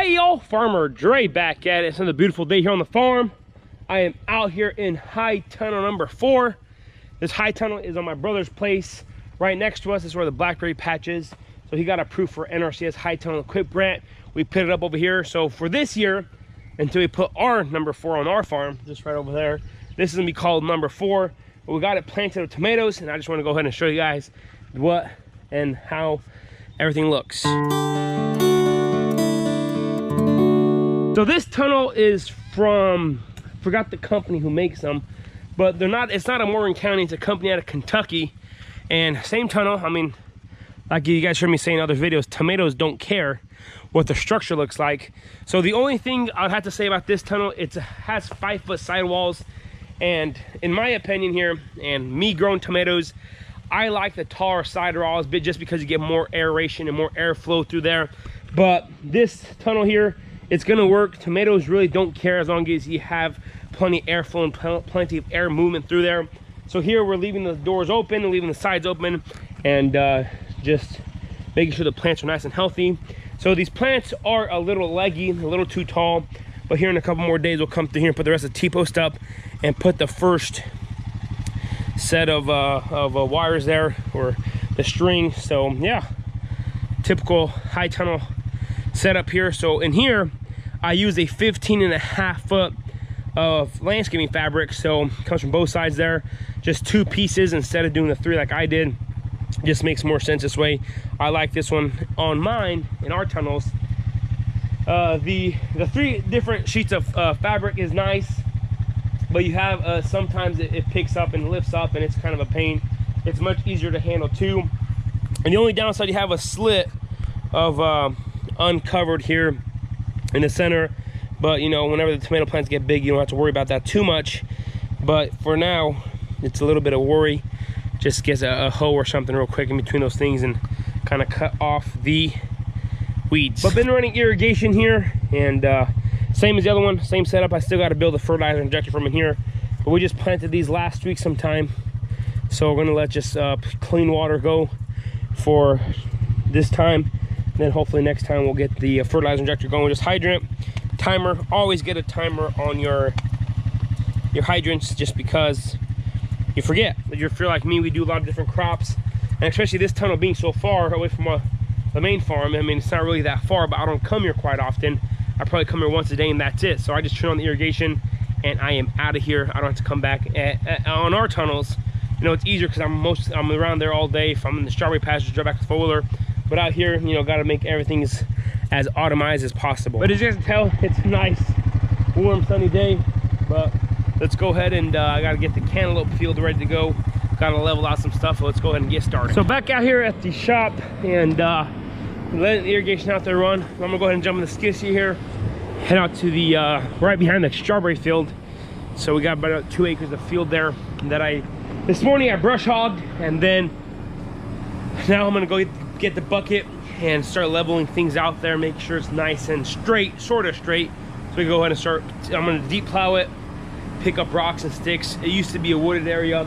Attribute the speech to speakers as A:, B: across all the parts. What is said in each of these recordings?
A: Hey y'all, Farmer Dre back at it. It's another beautiful day here on the farm. I am out here in high tunnel number 4. This high tunnel is on my brother's place right next to us. This is where the blackberry patch is. So he got approved for NRCS high tunnel equip grant. We put it up over here. So for this year, until we put our number 4 on our farm, just right over there, this is gonna be called number 4. But we got it planted with tomatoes, and I just want to go ahead and show you guys what and how everything looks. So this tunnel is from, forgot the company who makes them, but they're not, it's not a Morgan County, it's a company out of Kentucky. And same tunnel, I mean, like you guys heard me say in other videos, tomatoes don't care what the structure looks like. So the only thing I'd have to say about this tunnel, it has 5-foot sidewalls. And in my opinion here, and me growing tomatoes, I like the taller sidewalls, but just because you get more aeration and more airflow through there. But this tunnel here, it's gonna work. Tomatoes really don't care as long as you have plenty of airflow and plenty of air movement through there. So here we're leaving the doors open and leaving the sides open, and just making sure the plants are nice and healthy. So these plants are a little leggy, a little too tall, but here in a couple more days we'll come through here and put the rest of the T-post up and put the first set of wires there, or the string. So yeah, typical high tunnel setup here. So in here I use a 15.5 foot of landscaping fabric, so it comes from both sides there, just 2 pieces instead of doing the 3 like I did. Just makes more sense this way. I like this one on mine in our tunnels. The 3 different sheets of fabric is nice, but you have sometimes it picks up and lifts up, and it's kind of a pain. It's much easier to handle too. And the only downside, you have a slit of uncovered here in the center, but you know, whenever the tomato plants get big, you don't have to worry about that too much. But for now, it's a little bit of worry. Just get a hoe or something real quick in between those things and kind of cut off the weeds. But been running irrigation here, and same as the other one, same setup. I still got to build a fertilizer injector from in here, but we just planted these last week sometime, so we're gonna let just clean water go for this time. Then hopefully next time we'll get the fertilizer injector going. Just hydrant, timer. Always get a timer on your hydrants, just because you forget. If you're like me, we do a lot of different crops, and especially this tunnel being so far away from the main farm. I mean, it's not really that far, but I don't come here quite often. I probably come here once a day and that's it. So I just turn on the irrigation and I am out of here. I don't have to come back. On our tunnels, you know, it's easier because I'm around there all day. If I'm in the strawberry patch, just drive back to the 4-wheeler. But out here, you know, got to make everything as automized as possible. But as you can tell, it's a nice, warm, sunny day. But let's go ahead and I got to get the cantaloupe field ready to go. Got to level out some stuff. So let's go ahead and get started. So back out here at the shop, and letting the irrigation out there run. I'm gonna go ahead and jump in the skid steer here, head out to the right behind the strawberry field. So we got about 2 acres of field there that this morning I brush hogged, and then now I'm gonna go get the bucket and start leveling things out there, make sure it's nice and straight, sort of straight. So we can go ahead and start. I'm gonna deep plow it, pick up rocks and sticks. It used to be a wooded area,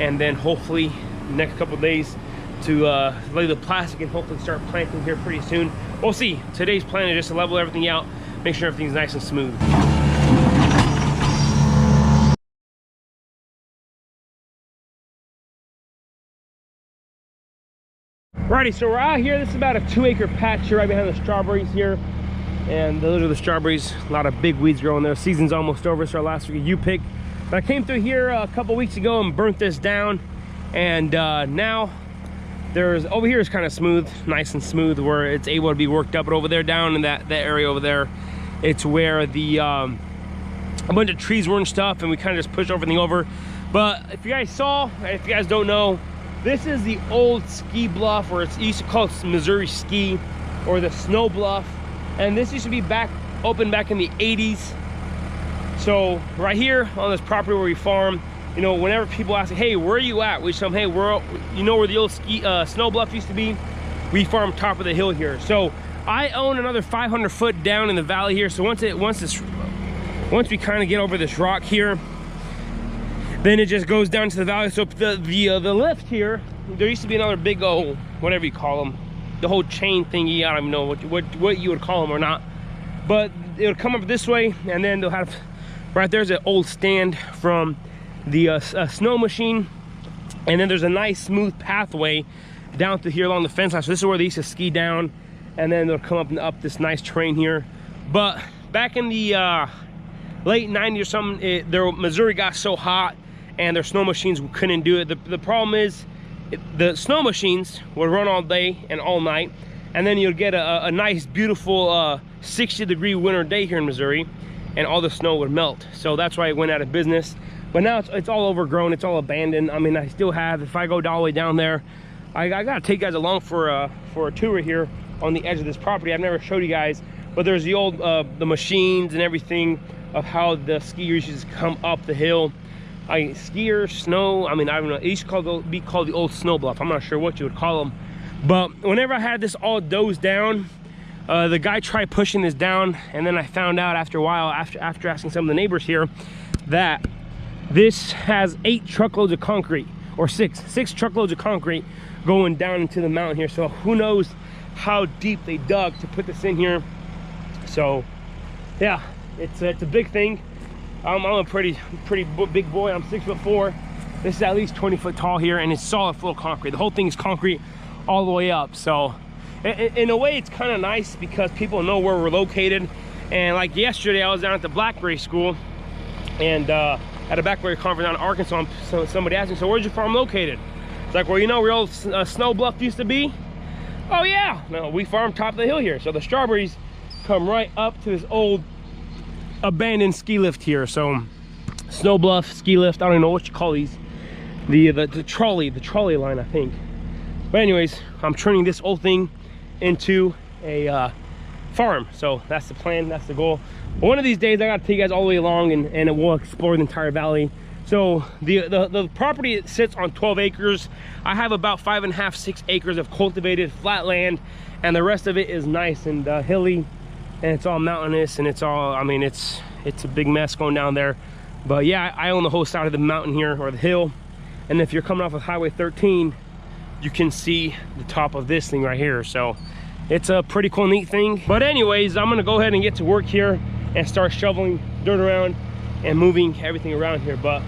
A: and then hopefully the next couple of days to lay the plastic and hopefully start planting here pretty soon. We'll see. Today's plan is just to level everything out, make sure everything's nice and smooth. Righty, so we're out here. This is about a 2-acre patch here right behind the strawberries here, and those are the strawberries. A lot of big weeds growing there. Season's almost over. It's our last week of U-pick. But I came through here a couple weeks ago and burnt this down, and now over here is kind of smooth, nice and smooth, where it's able to be worked up. But over there, down in that area over there, it's where the a bunch of trees were and stuff, and we kind of just pushed everything over. But if you guys saw, if you guys don't know, this is the old ski bluff, or it's used to call it Missouri Ski, or the Snow Bluff, and this used to be open back in the 80s. So right here on this property where we farm, you know, whenever people ask, hey, where are you at? We tell them, hey, you know where the old Snow Bluff used to be? We farm top of the hill here. So I own another 500 foot down in the valley here. So once we kind of get over this rock here, then it just goes down to the valley. So the lift here, there used to be another big old, whatever you call them, the whole chain thingy. I don't even know what you would call them or not. but it'll come up this way, and then they'll have, right there's an old stand from the snow machine, and then there's a nice smooth pathway down through here along the fence line. So this is where they used to ski down, and then they'll come up and up this nice terrain here. But back in the late 90s or something, Missouri got so hot and their snow machines couldn't do it. The problem is the snow machines would run all day and all night, and then you'd get a nice beautiful 60-degree winter day here in Missouri, and all the snow would melt. So that's why it went out of business. But now it's all overgrown, it's all abandoned. I mean, I still have, if I go all the way down there, I gotta take you guys along for a tour here on the edge of this property. I've never showed you guys, but there's the old the machines and everything of how the skiers used to come up the hill. Skiers, snow, I mean, I don't know, it used to be called the old snow bluff. I'm not sure what you would call them. But whenever I had this all dozed down, the guy tried pushing this down, and then I found out after a while, after asking some of the neighbors here, that this has 8 truckloads of concrete, or six truckloads of concrete going down into the mountain here. So who knows how deep they dug to put this in here. So yeah, it's a big thing. I'm a pretty big boy. I'm 6'4". This is at least 20 foot tall here, and it's solid full of concrete. The whole thing is concrete all the way up. So in a way, it's kind of nice because people know where we're located. And like yesterday, I was down at the Blackberry School, and at a Blackberry conference down in Arkansas. So somebody asked me, so where's your farm located? It's like, well, you know where old Snow Bluff used to be? Oh yeah, no, we farm top of the hill here. So the strawberries come right up to this old abandoned ski lift here. So Snow Bluff ski lift, I don't even know what you call these. The trolley line, I think. But anyways, I'm turning this old thing into a farm. So that's the plan, that's the goal. But one of these days I gotta take you guys all the way along, and we'll explore the entire valley. So the property sits on 12 acres. I have about 5.5, 6 acres of cultivated flat land, and the rest of it is nice and hilly, and it's all mountainous, and it's all, I mean, it's a big mess going down there. But yeah, I own the whole side of the mountain here, or the hill. And if you're coming off of Highway 13, you can see the top of this thing right here. So it's a pretty cool, neat thing. But anyways, I'm gonna go ahead and get to work here and start shoveling dirt around and moving everything around here. But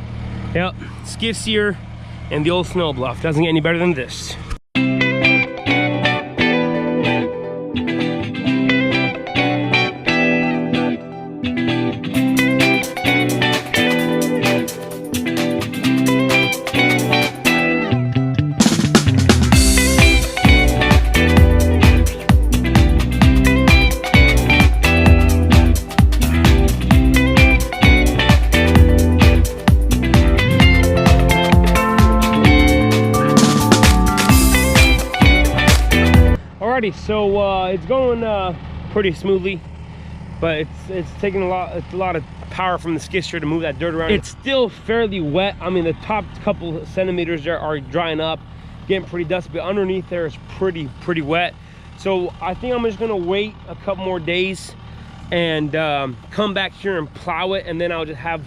A: yeah, skid steer and the old Snow Bluff. Doesn't get any better than this. So it's going pretty smoothly, but it's taking a lot of power from the skid steer to move that dirt around. It's still fairly wet. I mean, the top couple centimeters there are drying up, getting pretty dusty, but underneath there is pretty wet. So I think I'm just gonna wait a couple more days and come back here and plow it, and then I'll just have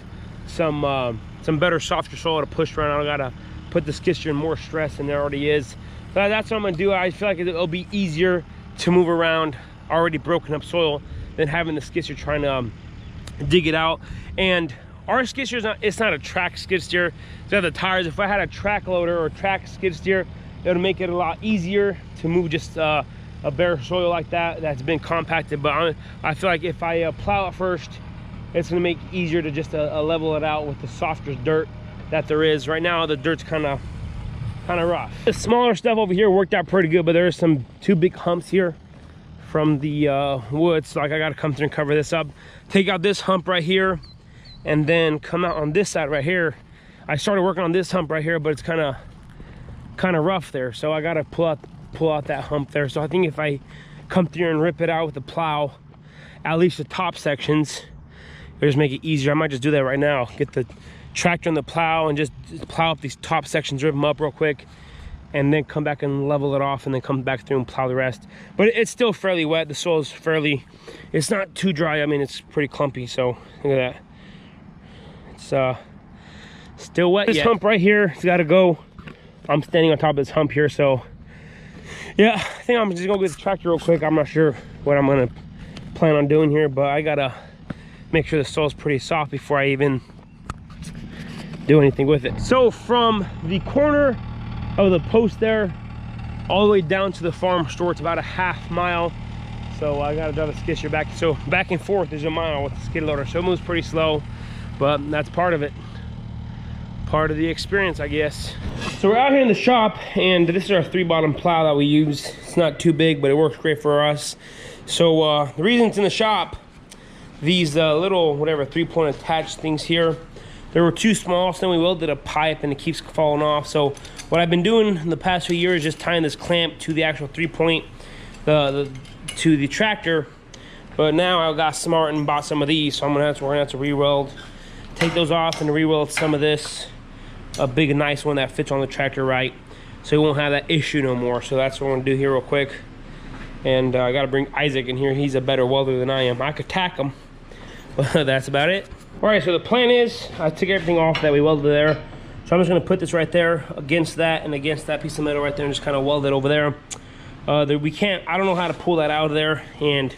A: some better, softer soil to push around. I gotta put the skid steer in more stress than there already is. But that's what I'm gonna do. I feel like it'll be easier to move around already broken up soil than having the skid steer trying to dig it out. And our skid steer it's not a track skid steer. It's got the tires. If I had a track loader or track skid steer, it would make it a lot easier to move just a bare soil like that that's been compacted. But I feel like if I plow it first, it's gonna make it easier to just level it out with the softer dirt that there is. Right now the dirt's kind of rough. The smaller stuff over here worked out pretty good, but there's some 2 big humps here from the wood. So like, I gotta come through and cover this up, take out this hump right here, and then come out on this side right here. I started working on this hump right here, but it's kind of rough there, so I gotta pull out that hump there. So I think if I come through and rip it out with the plow, at least the top sections, it'll just make it easier. I might just do that right now, get the tractor and the plow and just plow up these top sections, rip them up real quick, and then come back and level it off, and then come back through and plow the rest. But it's still fairly wet. The soil is it's not too dry. I mean, it's pretty clumpy. So look at that, it's still wet. This hump right here, it's got to go. I'm standing on top of this hump here, so yeah, I think I'm just gonna get the tractor real quick. I'm not sure what I'm gonna plan on doing here, but I gotta make sure the soil's pretty soft before I even do anything with it. So from the corner of the post there all the way down to the farm store, it's about a half mile. So I gotta drive the skid steer back. So back and forth is a mile with the skid loader. So it moves pretty slow, but that's part of it. Part of the experience, I guess. So we're out here in the shop, and this is our 3-bottom plow that we use. It's not too big, but it works great for us. So the reason it's in the shop, these little, whatever, 3-point attached things here, they were too small, so then we welded a pipe and it keeps falling off. So what I've been doing in the past few years is just tying this clamp to the actual 3-point to the tractor. But now I got smart and bought some of these, so we're gonna have to re-weld, take those off and re-weld some of this, a big nice one that fits on the tractor right, so we won't have that issue no more. So that's what we're gonna do here real quick. And I gotta bring Isaac in here. He's a better welder than I am. I could tack him, but that's about it. All right, so the plan is I took everything off that we welded there. So I'm just gonna put this right there against that and against that piece of metal right there and just kind of weld it over there. I don't know how to pull that out of there, and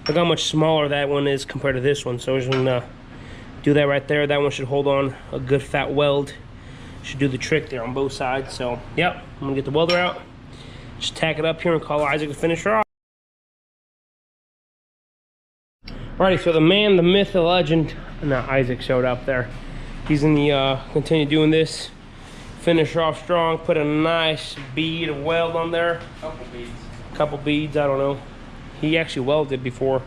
A: look how much smaller that one is compared to this one. So we're just gonna do that right there. That one should hold on a good fat weld. Should do the trick there on both sides. So yep, I'm gonna get the welder out, just tack it up here and call Isaac to finish her off. Alrighty, so the man, the myth, the legend, now Isaac showed up there. He's in the continue doing this, finish her off strong, put a nice bead of weld on there. Couple beads, I don't know. He actually welded before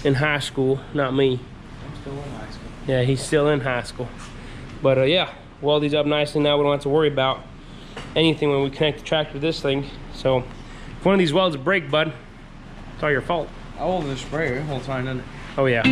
A: in high school, not me.
B: I'm still in high school.
A: Yeah, he's still in high school. But yeah, weld these up nicely. Now we don't have to worry about anything when we connect the tractor to this thing. So if one of these welds break, bud, it's all your fault.
B: I welded the sprayer the whole time, didn't it?
A: Oh yeah.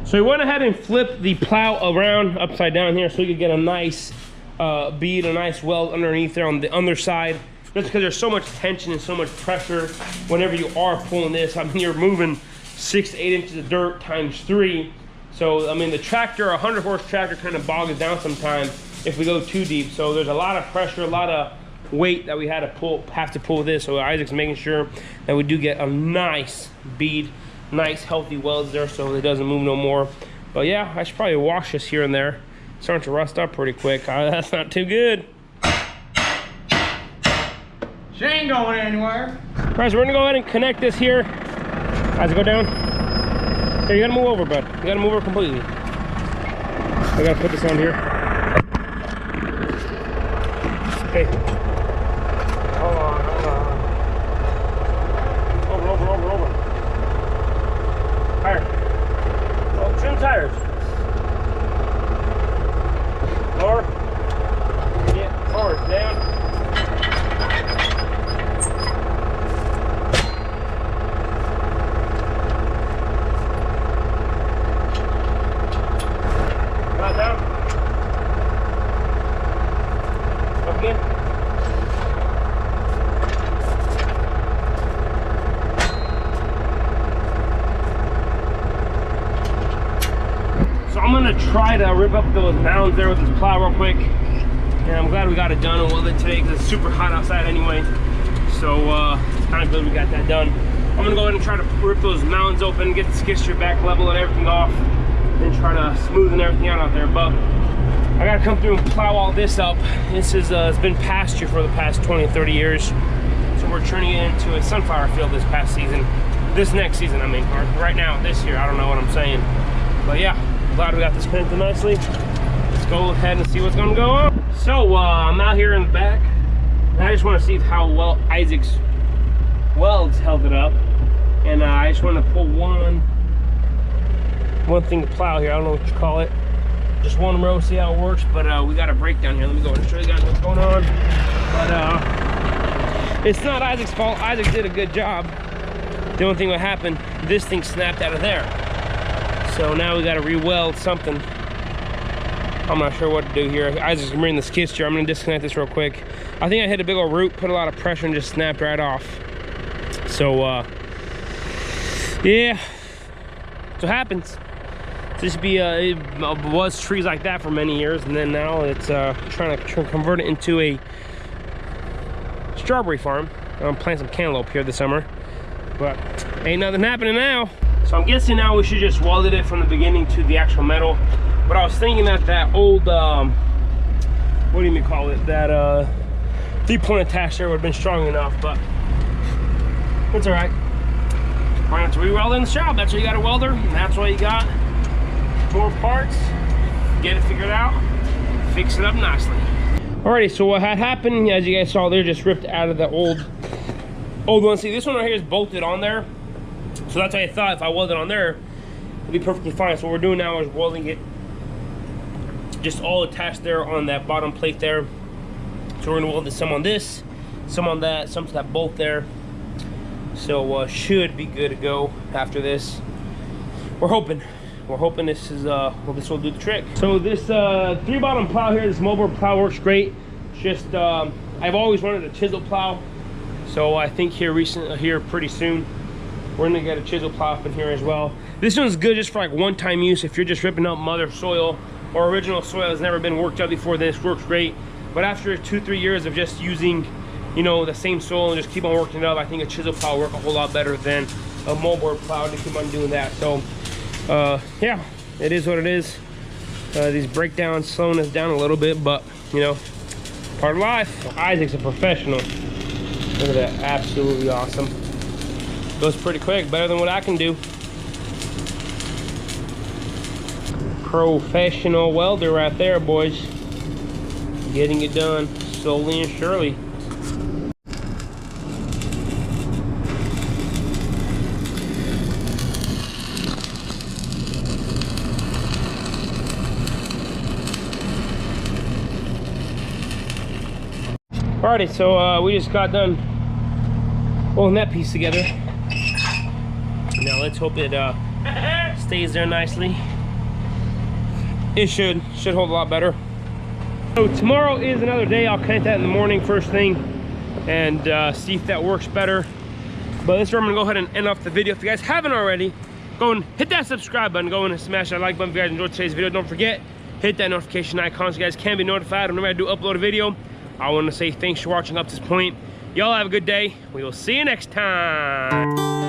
A: So we went ahead and flipped the plow around upside down here so we could get a nice bead, a nice weld underneath there on the underside. Just because there's so much tension and so much pressure whenever you are pulling this. I mean, you're moving 6 to 8 inches of dirt times 3. So, I mean, the tractor, a 100-horse tractor kind of bogs down sometimes if we go too deep. So there's a lot of pressure, a lot of weight that we had to pull with this. So Isaac's making sure that we do get a nice bead, nice healthy welds there so it doesn't move no more. But yeah, I should probably wash this here and there. It's starting to rust up pretty quick. That's not too good.
B: She ain't going anywhere.
A: All right, so we're gonna go ahead and connect this here. As it go down. Here, you gotta move over, bud. You gotta move over completely. I gotta put this on here. Okay. Hold on, hold on. Over. Higher. Oh, trim tires. Lower. Yeah, forward, down. Not down. Up again. I'm gonna try to rip up those mounds there with this plow real quick, and I'm glad we got it done and welded today because it's super hot outside anyway. So it's kind of good we got that done. I'm gonna go ahead and try to rip those mounds open, get the skid steer back level and everything off, then try to smoothen everything out there. But I gotta come through and plow all this up. This is it's been pasture for the past 20-30 years, so we're turning it into a sunflower field this past season, this next season I mean, or right now, this year, I don't know what I'm saying. But yeah, glad we got this connected nicely. Let's go ahead and see what's gonna go on. So I'm out here in the back, and I just want to see how well Isaac's welds held it up. And I just want to pull one thing to plow here. I don't know what you call it. just one row, see how it works. But we got a breakdown here. Let me go and show you guys what's going on. But it's not Isaac's fault. Isaac did a good job. The only thing that happened, this thing snapped out of there. So now we got to re-weld something. I'm not sure what to do here. Isaac's gonna bring the skid steer. I'm gonna disconnect this real quick. I think I hit a big old root, put a lot of pressure, and just snapped right off. So yeah, that's what happens. It was trees like that for many years, and then now it's trying to convert it into a strawberry farm. I'm planting some cantaloupe here this summer, but ain't nothing happening now. So I'm guessing now we should just weld it from the beginning to the actual metal. But I was thinking that old, what do you call it? That 3-point attacher would have been strong enough, but it's all right. Might have to re-weld in the shop. That's why you got a welder, and that's why you got 4 parts. Get it figured out, fix it up nicely. Alrighty, so what had happened, as you guys saw, they're just ripped out of the old one. See, this one right here is bolted on there. So that's why I thought if I welded on there, it'd be perfectly fine. So what we're doing now is welding it just all attached there on that bottom plate there. So we're gonna weld some on this, some on that, some to that bolt there. So should be good to go after this. We're hoping this is this will do the trick. So this 3-bottom plow here, this mobile plow works great. It's just I've always wanted a chisel plow, so I think here pretty soon we're gonna get a chisel plow up in here as well. This one's good just for like one-time use. If you're just ripping up mother soil or original soil has never been worked up before, this works great. But after 2-3 years of just using, you know, the same soil and just keep on working it up, I think a chisel plow will work a whole lot better than a moldboard plow to keep on doing that. So yeah, it is what it is. These breakdowns slowing us down a little bit, but you know, part of life. Isaac's a professional. Look at that, absolutely awesome. Goes pretty quick, better than what I can do. Professional welder right there, boys. Getting it done slowly and surely. Alrighty, so we just got done pulling that piece together. Now let's hope it stays there nicely. It should hold a lot better. So tomorrow is another day. I'll connect that in the morning first thing and see if that works better. But this is where I'm gonna go ahead and end off the video. If you guys haven't already, go and hit that subscribe button, go and smash that like button if you guys enjoyed today's video. Don't forget, hit that notification icon so you guys can be notified whenever I do upload a video. I want to say thanks for watching up to this point. Y'all have a good day. We will see you next time.